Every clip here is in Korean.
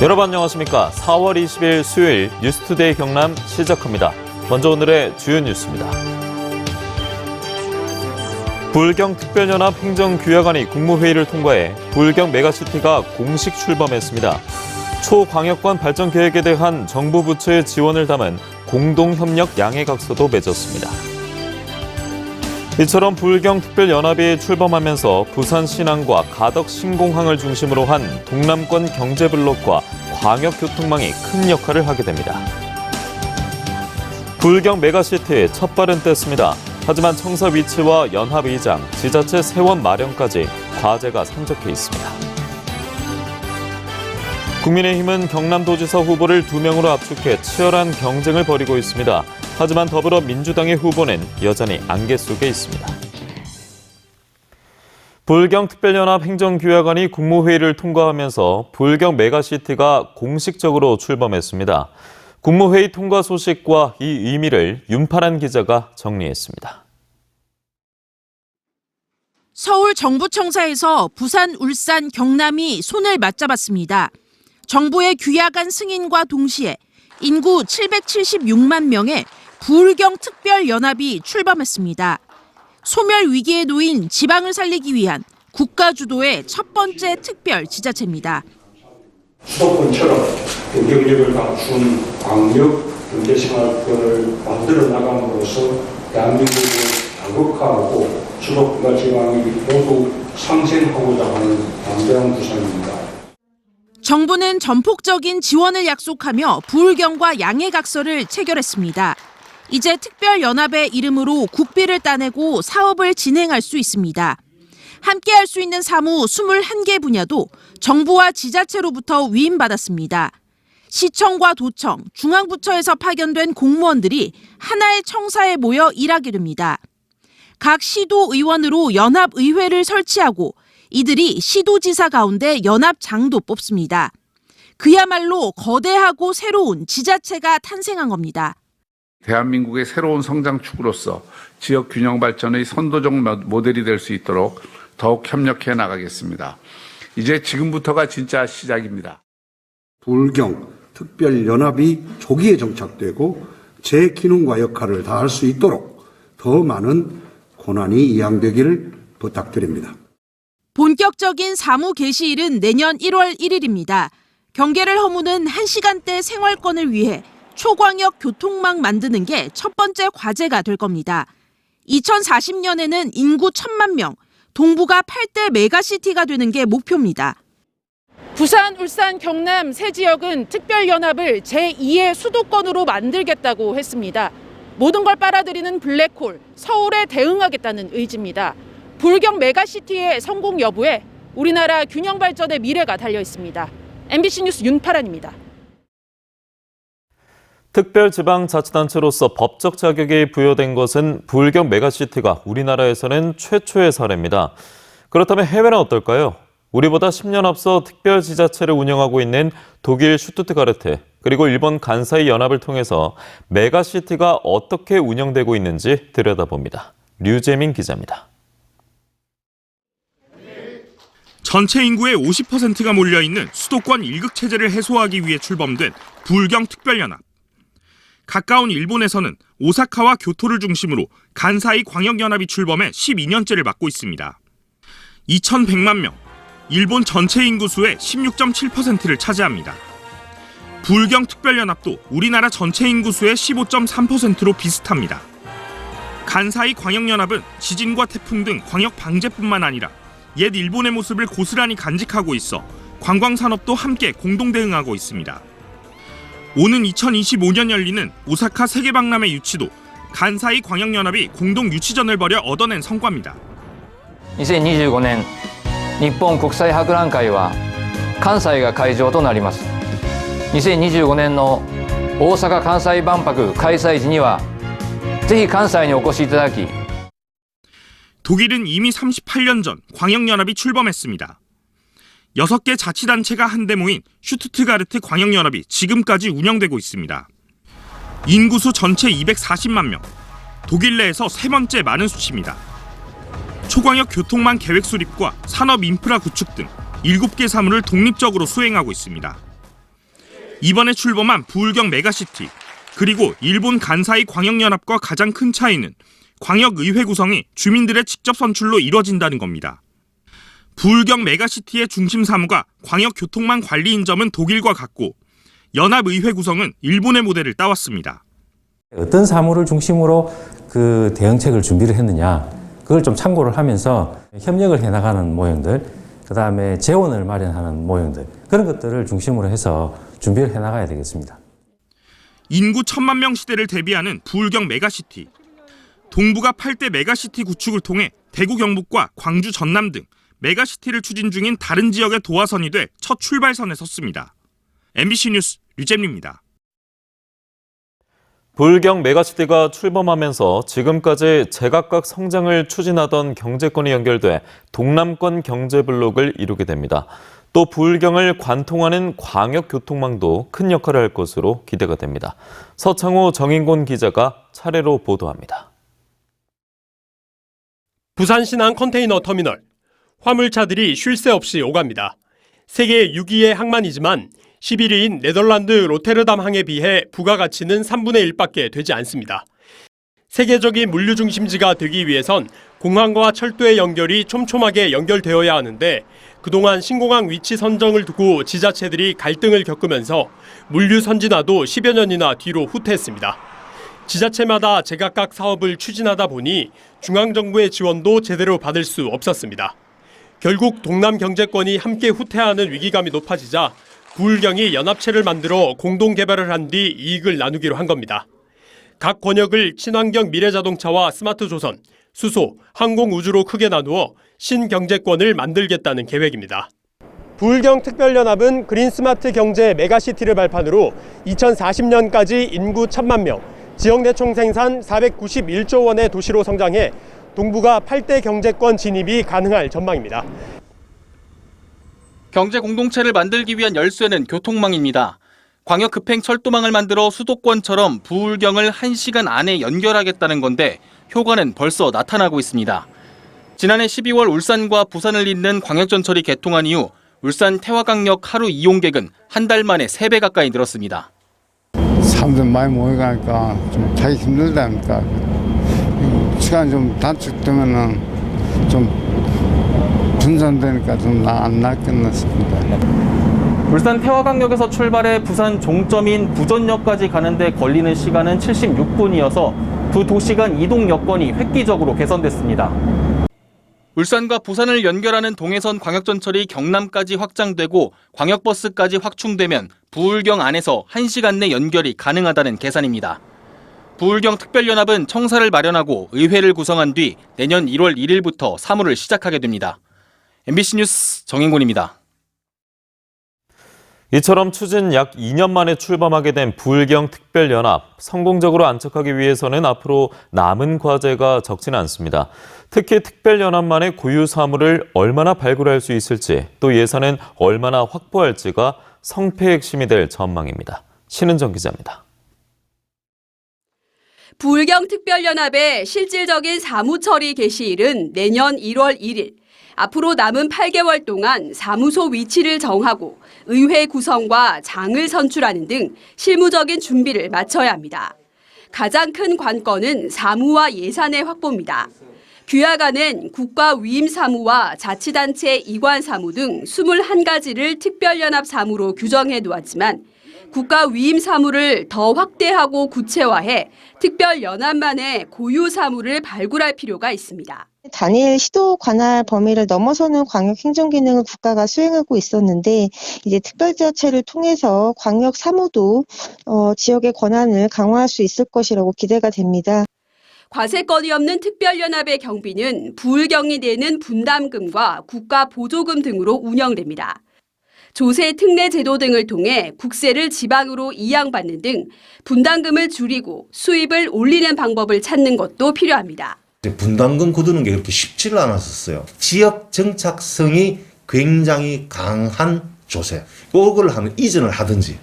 여러분 안녕하십니까. 4월 20일 수요일 뉴스투데이 경남 시작합니다. 먼저 오늘의 주요 뉴스입니다. 부울경특별연합 행정규약안이 국무회의를 통과해 부울경 메가시티가 공식 출범했습니다. 초광역권 발전 계획에 대한 정부 부처의 지원을 담은 공동협력 양해각서도 맺었습니다. 이처럼 부울경특별연합이 출범하면서 부산 신항과 가덕 신공항을 중심으로 한 동남권 경제블록과 광역교통망이 큰 역할을 하게 됩니다. 부울경 메가시티 첫 발은 뗐습니다. 하지만 청사 위치와 연합의장, 지자체 세원 마련까지 과제가 산적해 있습니다. 국민의힘은 경남도지사 후보를 2명으로 압축해 치열한 경쟁을 벌이고 있습니다. 하지만 더불어민주당의 후보는 여전히 안개 속에 있습니다. 부울경특별연합 행정규약안이 국무회의를 통과하면서 부울경 메가시티가 공식적으로 출범했습니다. 국무회의 통과 소식과 이 의미를 윤파란 기자가 정리했습니다. 서울 정부청사에서 부산, 울산, 경남이 손을 맞잡았습니다. 정부의 규약안 승인과 동시에 인구 776만 명의 부울경특별연합이 출범했습니다. 소멸 위기에 놓인 지방을 살리기 위한 국가 주도의 첫 번째 특별 지자체입니다. 수도권처럼 경쟁력을 갖춘 광역 경제생활권을 만들어 나감으로써 대한민국을 다국화하고 수도권과 지방이 모두 상생하고자 하는 담대한 구상입니다. 정부는 전폭적인 지원을 약속하며 부울경과 양해각서를 체결했습니다. 이제 특별연합의 이름으로 국비를 따내고 사업을 진행할 수 있습니다. 함께할 수 있는 사무 21개 분야도 정부와 지자체로부터 위임받았습니다. 시청과 도청, 중앙부처에서 파견된 공무원들이 하나의 청사에 모여 일하게 됩니다. 각 시도의원으로 연합의회를 설치하고 이들이 시도지사 가운데 연합장도 뽑습니다. 그야말로 거대하고 새로운 지자체가 탄생한 겁니다. 대한민국의 새로운 성장축으로서 지역 균형 발전의 선도적 모델이 될 수 있도록 더욱 협력해 나가겠습니다. 이제 지금부터가 진짜 시작입니다. 부울경 특별연합이 조기에 정착되고 제 기능과 역할을 다할 수 있도록 더 많은 권한이 이양되기를 부탁드립니다. 본격적인 사무 개시일은 내년 1월 1일입니다. 경계를 허무는 1시간대 생활권을 위해 초광역 교통망 만드는 게 첫 번째 과제가 될 겁니다. 2040년에는 인구 1,000만 명, 동부가 8대 메가시티가 되는 게 목표입니다. 부산, 울산, 경남 세 지역은 특별연합을 제2의 수도권으로 만들겠다고 했습니다. 모든 걸 빨아들이는 블랙홀, 서울에 대응하겠다는 의지입니다. 부울경 메가시티의 성공 여부에 우리나라 균형 발전의 미래가 달려 있습니다. MBC 뉴스 윤파란입니다. 특별지방자치단체로서 법적 자격이 부여된 것은 부울경 메가시티가 우리나라에서는 최초의 사례입니다. 그렇다면 해외는 어떨까요? 우리보다 10년 앞서 특별지자체를 운영하고 있는 독일 슈투트가르트 그리고 일본 간사이 연합을 통해서 메가시티가 어떻게 운영되고 있는지 들여다봅니다. 류재민 기자입니다. 전체 인구의 50%가 몰려있는 수도권 1극 체제를 해소하기 위해 출범된 부울경 특별연합. 가까운 일본에서는 오사카와 교토를 중심으로 간사이 광역연합이 출범해 12년째를 맡고 있습니다. 2,100만 명, 일본 전체 인구수의 16.7%를 차지합니다. 부울경 특별연합도 우리나라 전체 인구수의 15.3%로 비슷합니다. 간사이 광역연합은 지진과 태풍 등 광역 방제뿐만 아니라 옛 일본의 모습을 고스란히 간직하고 있어 관광산업도 함께 공동 대응하고 있습니다. 오는 2025년 열리는 오사카 세계박람회 유치도 간사이 광역연합이 공동 유치전을 벌여 얻어낸 성과입니다. 2025年日本国際博覧会は関西が会場となります。2025年の大阪・関西万博開催時にはぜひ関西にお越しいただき 독일은 이미 38년 전 광역연합이 출범했습니다. 6개 자치단체가 한데 모인 슈투트가르트 광역연합이 지금까지 운영되고 있습니다. 인구수 전체 240만 명, 독일 내에서 세 번째 많은 수치입니다. 초광역 교통망 계획 수립과 산업 인프라 구축 등 7개 사무를 독립적으로 수행하고 있습니다. 이번에 출범한 부울경 메가시티, 그리고 일본 간사이 광역연합과 가장 큰 차이는 광역의회 구성이 주민들의 직접 선출로 이뤄진다는 겁니다. 부울경 메가시티의 중심 사무가 광역교통망 관리인 점은 독일과 같고 연합의회 구성은 일본의 모델을 따왔습니다. 어떤 사무를 중심으로 그 대응책을 준비를 했느냐, 그걸 좀 참고를 하면서 협력을 해나가는 모형들, 그다음에 재원을 마련하는 모형들, 그런 것들을 중심으로 해서 준비를 해나가야 되겠습니다. 인구 1000만 명 시대를 대비하는 부울경 메가시티. 동부가 8대 메가시티 구축을 통해 대구 경북과 광주 전남 등 메가시티를 추진 중인 다른 지역의 도화선이 돼 첫 출발선에 섰습니다. MBC 뉴스 류잼리입니다. 부울경 메가시티가 출범하면서 지금까지 제각각 성장을 추진하던 경제권이 연결돼 동남권 경제블록을 이루게 됩니다. 또 부울경을 관통하는 광역교통망도 큰 역할을 할 것으로 기대가 됩니다. 서창호, 정인곤 기자가 차례로 보도합니다. 부산 신항 컨테이너 터미널. 화물차들이 쉴 새 없이 오갑니다. 세계 6위의 항만이지만 11위인 네덜란드 로테르담항에 비해 부가가치는 3분의 1밖에 되지 않습니다. 세계적인 물류 중심지가 되기 위해선 공항과 철도의 연결이 촘촘하게 연결되어야 하는데 그동안 신공항 위치 선정을 두고 지자체들이 갈등을 겪으면서 물류 선진화도 10여 년이나 뒤로 후퇴했습니다. 지자체마다 제각각 사업을 추진하다 보니 중앙정부의 지원도 제대로 받을 수 없었습니다. 결국 동남 경제권이 함께 후퇴하는 위기감이 높아지자 부울경이 연합체를 만들어 공동 개발을 한 뒤 이익을 나누기로 한 겁니다. 각 권역을 친환경 미래자동차와 스마트조선, 수소, 항공우주로 크게 나누어 신경제권을 만들겠다는 계획입니다. 부울경 특별연합은 그린스마트 경제 메가시티를 발판으로 2040년까지 인구 1000만 명, 지역 내총 생산 491조 원의 도시로 성장해 동부가 8대 경제권 진입이 가능할 전망입니다. 경제 공동체를 만들기 위한 열쇠는 교통망입니다. 광역 급행 철도망을 만들어 수도권처럼 부울경을 1시간 안에 연결하겠다는 건데 효과는 벌써 나타나고 있습니다. 지난해 12월 울산과 부산을 잇는 광역전철이 개통한 이후 울산 태화강역 하루 이용객은 한 달 만에 3배 가까이 늘었습니다. 사람들 많이 모여가니까 좀 타기 힘들다니까. 시간이 좀 단축되면은 좀 분산되니까 좀 안 낫겠습니다. 울산 태화강역에서 출발해 부산 종점인 부전역까지 가는데 걸리는 시간은 76분이어서 두 도시 간 이동 여건이 획기적으로 개선됐습니다. 울산과 부산을 연결하는 동해선 광역전철이 경남까지 확장되고 광역버스까지 확충되면 부울경 안에서 1시간 내 연결이 가능하다는 계산입니다. 부울경 특별연합은 청사를 마련하고 의회를 구성한 뒤 내년 1월 1일부터 사무를 시작하게 됩니다. MBC 뉴스 정인곤입니다. 이처럼 추진 약 2년 만에 출범하게 된 부울경 특별연합. 성공적으로 안착하기 위해서는 앞으로 남은 과제가 적지는 않습니다. 특히 특별연합만의 고유 사무를 얼마나 발굴할 수 있을지, 또 예산은 얼마나 확보할지가 성패의 핵심이 될 전망입니다. 신은정 기자입니다. 부울경 특별연합의 실질적인 사무 처리 개시일은 내년 1월 1일. 앞으로 남은 8개월 동안 사무소 위치를 정하고 의회 구성과 장을 선출하는 등 실무적인 준비를 마쳐야 합니다. 가장 큰 관건은 사무와 예산의 확보입니다. 규약안은 국가 위임 사무와 자치단체 이관 사무 등 21가지를 특별연합 사무로 규정해 놓았지만 국가 위임 사무를 더 확대하고 구체화해 특별연합만의 고유 사무를 발굴할 필요가 있습니다. 단일 시도 관할 범위를 넘어서는 광역 행정 기능을 국가가 수행하고 있었는데 이제 특별자치를 통해서 광역 사무도 지역의 권한을 강화할 수 있을 것이라고 기대가 됩니다. 과세건이 없는 특별연합의 경비는 부울경이 내는 분담금과 국가 보조금 등으로 운영됩니다. 조세 특례 제도 등을 통해 국세를 지방으로 이양받는 등 분담금을 줄이고 수입을 올리는 방법을 찾는 것도 필요합니다. 분담금 거두는 게 그렇게 쉽지를 않았었어요. 지역 정착성이 굉장히 강한 조세. 그걸 하면 이전을 하든지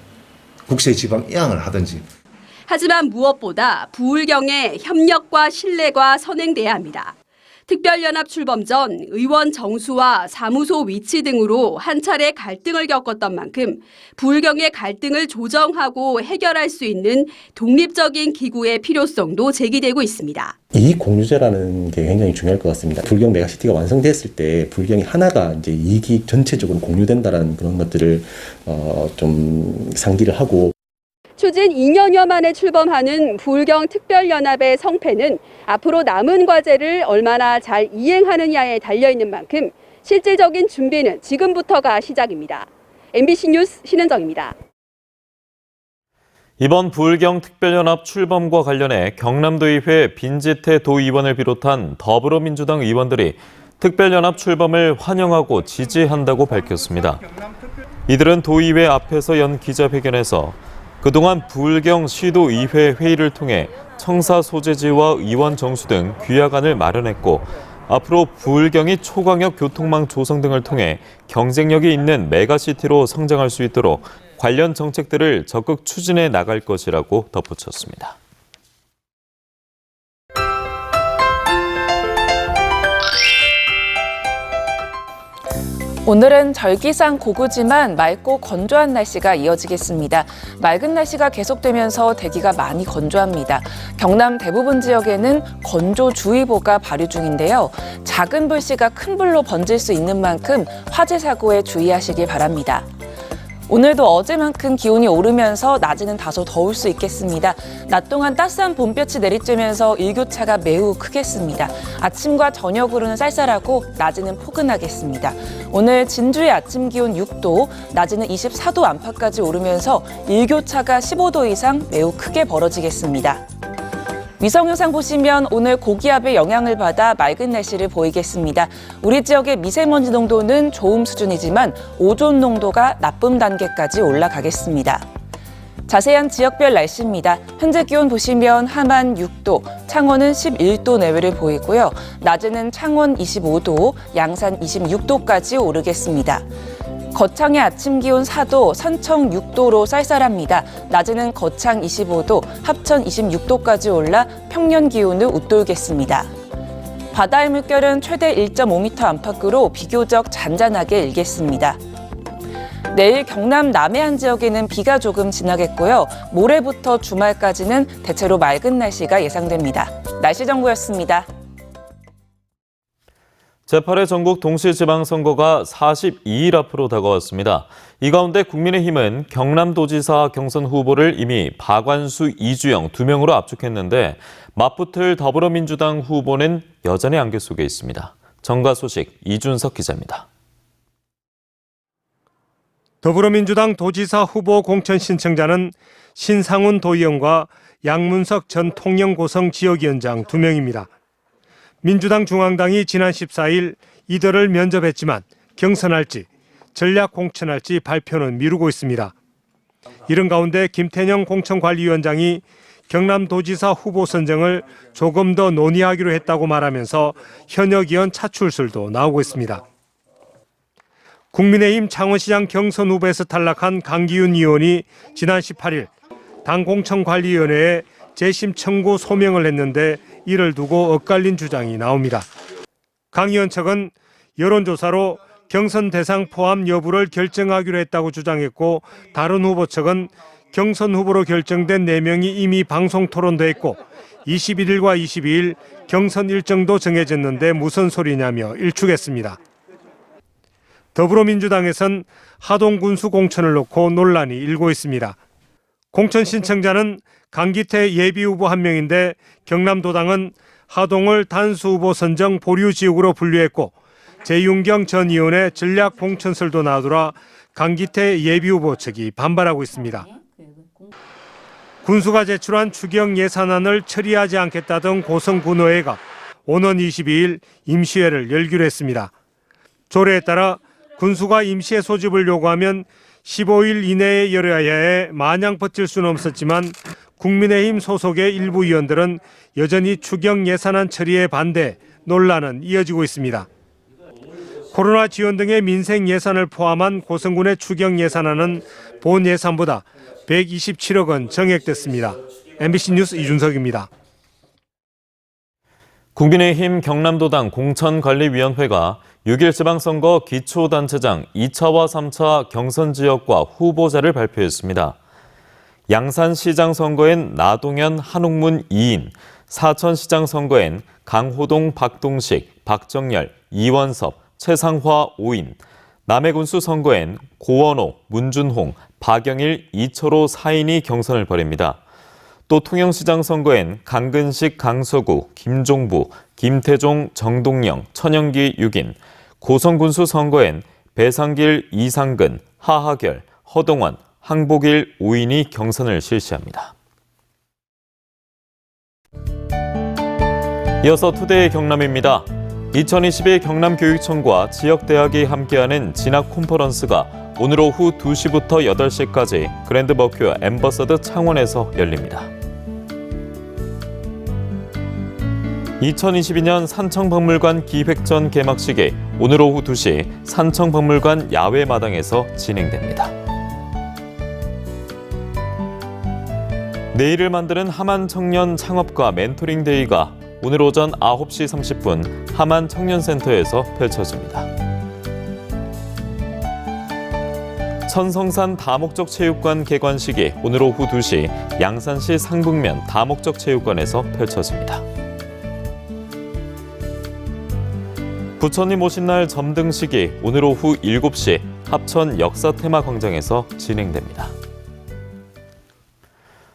국세 지방 이양을 하든지. 하지만 무엇보다 부울경의 협력과 신뢰가 선행돼야 합니다. 특별연합 출범 전 의원 정수와 사무소 위치 등으로 한 차례 갈등을 겪었던 만큼 불경의 갈등을 조정하고 해결할 수 있는 독립적인 기구의 필요성도 제기되고 있습니다. 이익 공유제라는 게 굉장히 중요할 것 같습니다. 불경 메가시티가 완성됐을 때 불경이 하나가 이제 이익이 전체적으로 공유된다라는 그런 것들을 좀 상기를 하고. 추진 2년여 만에 출범하는 불경 특별연합의 성패는 앞으로 남은 과제를 얼마나 잘 이행하느냐에 달려있는 만큼 실질적인 준비는 지금부터가 시작입니다. MBC 뉴스 신은정입니다. 이번 불경 특별연합 출범과 관련해 경남도의회 빈지태 도의원을 비롯한 더불어민주당 의원들이 특별연합 출범을 환영하고 지지한다고 밝혔습니다. 이들은 도의회 앞에서 연 기자회견에서 그동안 불경 시도의회 회의를 통해 청사 소재지와 의원 정수 등 규약안을 마련했고 앞으로 불경이 초광역 교통망 조성 등을 통해 경쟁력이 있는 메가시티로 성장할 수 있도록 관련 정책들을 적극 추진해 나갈 것이라고 덧붙였습니다. 오늘은 절기상 고구지만 맑고 건조한 날씨가 이어지겠습니다. 맑은 날씨가 계속되면서 대기가 많이 건조합니다. 경남 대부분 지역에는 건조주의보가 발효 중인데요. 작은 불씨가 큰 불로 번질 수 있는 만큼 화재 사고에 주의하시길 바랍니다. 오늘도 어제만큼 기온이 오르면서 낮에는 다소 더울 수 있겠습니다. 낮 동안 따스한 봄볕이 내리쬐면서 일교차가 매우 크겠습니다. 아침과 저녁으로는 쌀쌀하고 낮에는 포근하겠습니다. 오늘 진주의 아침 기온 6도, 낮에는 24도 안팎까지 오르면서 일교차가 15도 이상 매우 크게 벌어지겠습니다. 위성 영상 보시면 오늘 고기압의 영향을 받아 맑은 날씨를 보이겠습니다. 우리 지역의 미세먼지 농도는 좋음 수준이지만 오존 농도가 나쁨 단계까지 올라가겠습니다. 자세한 지역별 날씨입니다. 현재 기온 보시면 함안 6도, 창원은 11도 내외를 보이고요. 낮에는 창원 25도, 양산 26도까지 오르겠습니다. 거창의 아침 기온 4도, 산청 6도로 쌀쌀합니다. 낮에는 거창 25도, 합천 26도까지 올라 평년 기온을 웃돌겠습니다. 바다의 물결은 최대 1.5m 안팎으로 비교적 잔잔하게 일겠습니다. 내일 경남 남해안 지역에는 비가 조금 지나겠고요. 모레부터 주말까지는 대체로 맑은 날씨가 예상됩니다. 날씨 정보였습니다. 제8회 전국 동시지방선거가 42일 앞으로 다가왔습니다. 이 가운데 국민의힘은 경남도지사 경선 후보를 이미 박완수, 이주영 2명으로 압축했는데 맞붙을 더불어민주당 후보는 여전히 안개 속에 있습니다. 정가 소식 이준석 기자입니다. 더불어민주당 도지사 후보 공천 신청자는 신상훈 도의원과 양문석 전 통영고성 지역위원장 2명입니다. 민주당 중앙당이 지난 14일 이들을 면접했지만 경선할지 전략 공천할지 발표는 미루고 있습니다. 이런 가운데 김태년 공천관리위원장이 경남도지사 후보 선정을 조금 더 논의하기로 했다고 말하면서 현역 의원 차출설도 나오고 있습니다. 국민의힘 창원시장 경선 후보에서 탈락한 강기훈 의원이 지난 18일 당 공천관리위원회에 재심 청구 소명을 했는데 이를 두고 엇갈린 주장이 나옵니다. 강 의원 측은 여론조사로 경선 대상 포함 여부를 결정하기로 했다고 주장했고 다른 후보 측은 경선 후보로 결정된 4명이 이미 방송 토론도 했고 21일과 22일 경선 일정도 정해졌는데 무슨 소리냐며 일축했습니다. 더불어민주당에선 하동군수 공천을 놓고 논란이 일고 있습니다. 공천 신청자는 강기태 예비후보 1명인데 경남도당은 하동을 단수후보 선정 보류 지역으로 분류했고 재윤경 전 의원의 전략 공천설도 나오더라 강기태 예비후보 측이 반발하고 있습니다. 군수가 제출한 추경 예산안을 처리하지 않겠다던 고성군의회가 오는 22일 임시회를 열기로 했습니다. 조례에 따라 군수가 임시회 소집을 요구하면 15일 이내에 열어야 해 마냥 버틸 수는 없었지만 국민의힘 소속의 일부 의원들은 여전히 추경 예산안 처리에 반대, 논란은 이어지고 있습니다. 코로나 지원 등의 민생 예산을 포함한 고성군의 추경 예산안은 본 예산보다 127억 원 정액됐습니다. MBC 뉴스 이준석입니다. 국민의힘 경남도당 공천관리위원회가 6일 지방선거 기초단체장 2차와 3차 경선지역과 후보자를 발표했습니다. 양산시장 선거엔 나동현, 한옥문 2인, 사천시장 선거엔 강호동, 박동식, 박정열, 이원섭, 최상화 5인, 남해군수 선거엔 고원호, 문준홍, 박영일, 이철호 4인이 경선을 벌입니다. 또 통영시장 선거엔 강근식, 강서구, 김종부, 김태종, 정동영, 천영기 6인, 고성군수 선거엔 배상길, 이상근, 하하결, 허동원, 항복일 5인이 경선을 실시합니다. 이어서 투데이 경남입니다. 2022 경남교육청과 지역대학이 함께하는 진학 콘퍼런스가 오늘 오후 2시부터 8시까지 그랜드 머큐어 엠버서드 창원에서 열립니다. 2022년 산청박물관 기획전 개막식이 오늘 오후 2시 산청박물관 야외마당에서 진행됩니다. 내일을 만드는 하만 청년 창업가 멘토링 데이가 오늘 오전 9시 30분 하만 청년센터에서 펼쳐집니다. 천성산 다목적 체육관 개관식이 오늘 오후 2시 양산시 상북면 다목적 체육관에서 펼쳐집니다. 부처님 오신 날 점등식이 오늘 오후 7시 합천 역사테마광장에서 진행됩니다.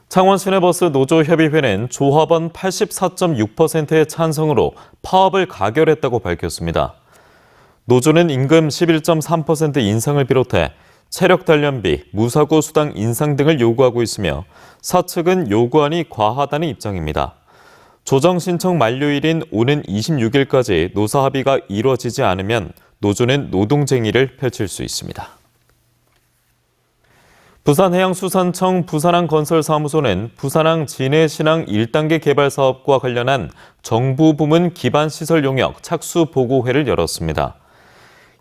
창원 시내버스 노조협의회는 조합원 84.6%의 찬성으로 파업을 가결했다고 밝혔습니다. 노조는 임금 11.3% 인상을 비롯해 체력 단련비, 무사고 수당 인상 등을 요구하고 있으며 사측은 요구안이 과하다는 입장입니다. 조정 신청 만료일인 오는 26일까지 노사 합의가 이루어지지 않으면 노조는 노동쟁의를 펼칠 수 있습니다. 부산해양수산청 부산항건설사무소는 부산항 진해신항 1단계 개발 사업과 관련한 정부 부문 기반 시설 용역 착수 보고회를 열었습니다.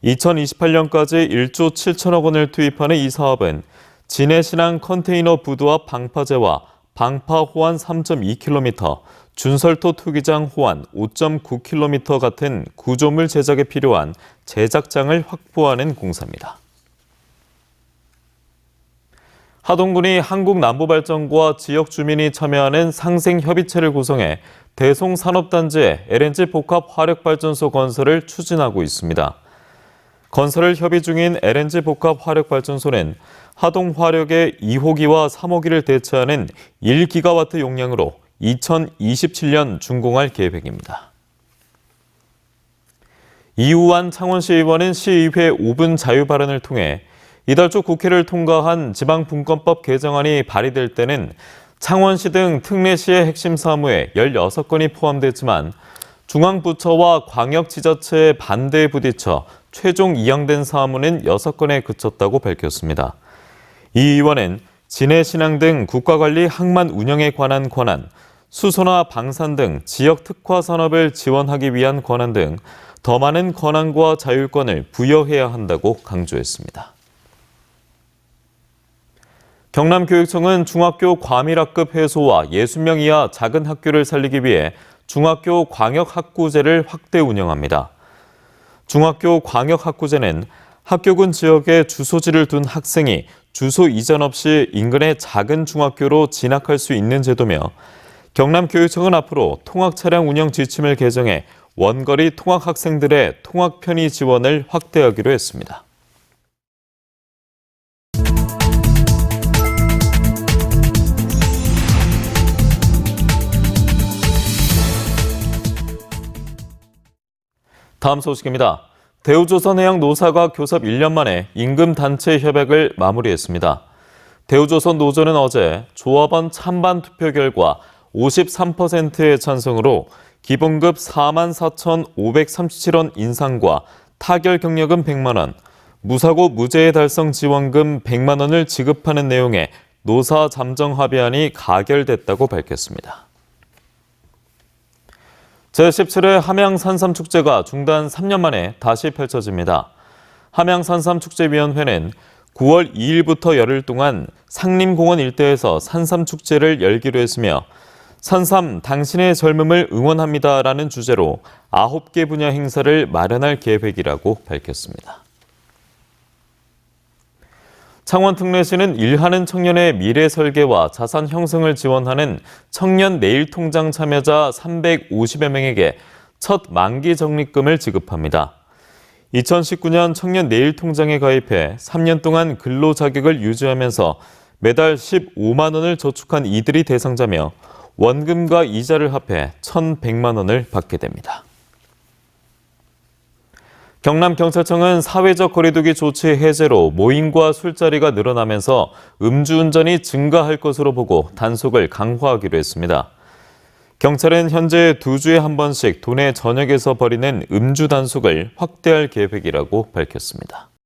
2028년까지 1조 7천억 원을 투입하는 이 사업은 진해신항 컨테이너 부두와 방파제와 방파 호환 3.2km, 준설토 투기장 호환 5.9km 같은 구조물 제작에 필요한 제작장을 확보하는 공사입니다. 하동군이 한국남부발전과 지역 주민이 참여하는 상생협의체를 구성해 대송산업단지에 LNG 복합화력발전소 건설을 추진하고 있습니다. 건설을 협의 중인 LNG 복합화력발전소는 하동화력의 2호기와 3호기를 대체하는 1기가와트 용량으로 2027년 준공할 계획입니다. 이우환 창원시의원은 시의회 5분 자유 발언을 통해 이달 초 국회를 통과한 지방분권법 개정안이 발의될 때는 창원시 등 특례시의 핵심 사무에 16건이 포함됐지만 중앙부처와 광역지자체의 반대에 부딪혀 최종 이양된 사무는 6건에 그쳤다고 밝혔습니다. 이 의원은 진해신항 등 국가관리 항만 운영에 관한 권한, 수소나 방산 등 지역 특화 산업을 지원하기 위한 권한 등 더 많은 권한과 자율권을 부여해야 한다고 강조했습니다. 경남교육청은 중학교 과밀학급 해소와 60명 이하 작은 학교를 살리기 위해 중학교 광역학구제를 확대 운영합니다. 중학교 광역학구제는 학교군 지역에 주소지를 둔 학생이 주소 이전 없이 인근의 작은 중학교로 진학할 수 있는 제도며 경남교육청은 앞으로 통학차량 운영 지침을 개정해 원거리 통학학생들의 통학 편의 지원을 확대하기로 했습니다. 다음 소식입니다. 대우조선해양노사가 교섭 1년 만에 임금 단체 협약을 마무리했습니다. 대우조선 노조는 어제 조합원 찬반 투표 결과 53%의 찬성으로 기본급 44,537원 인상과 타결 경력금 100만 원, 무사고 무죄의 달성 지원금 100만 원을 지급하는 내용의 노사 잠정 합의안이 가결됐다고 밝혔습니다. 제17회 함양산삼축제가 중단 3년 만에 다시 펼쳐집니다. 함양산삼축제위원회는 9월 2일부터 열흘 동안 상림공원 일대에서 산삼축제를 열기로 했으며 산삼 당신의 젊음을 응원합니다라는 주제로 9개 분야 행사를 마련할 계획이라고 밝혔습니다. 창원 특례시는 일하는 청년의 미래 설계와 자산 형성을 지원하는 청년 내일 통장 참여자 350여 명에게 첫 만기 적립금을 지급합니다. 2019년 청년 내일 통장에 가입해 3년 동안 근로 자격을 유지하면서 매달 15만 원을 저축한 이들이 대상자며 원금과 이자를 합해 1,100만 원을 받게 됩니다. 경남경찰청은 사회적 거리두기 조치 해제로 모임과 술자리가 늘어나면서 음주운전이 증가할 것으로 보고 단속을 강화하기로 했습니다. 경찰은 현재 2주에 한 번씩 도내 전역에서 벌이는 음주 단속을 확대할 계획이라고 밝혔습니다.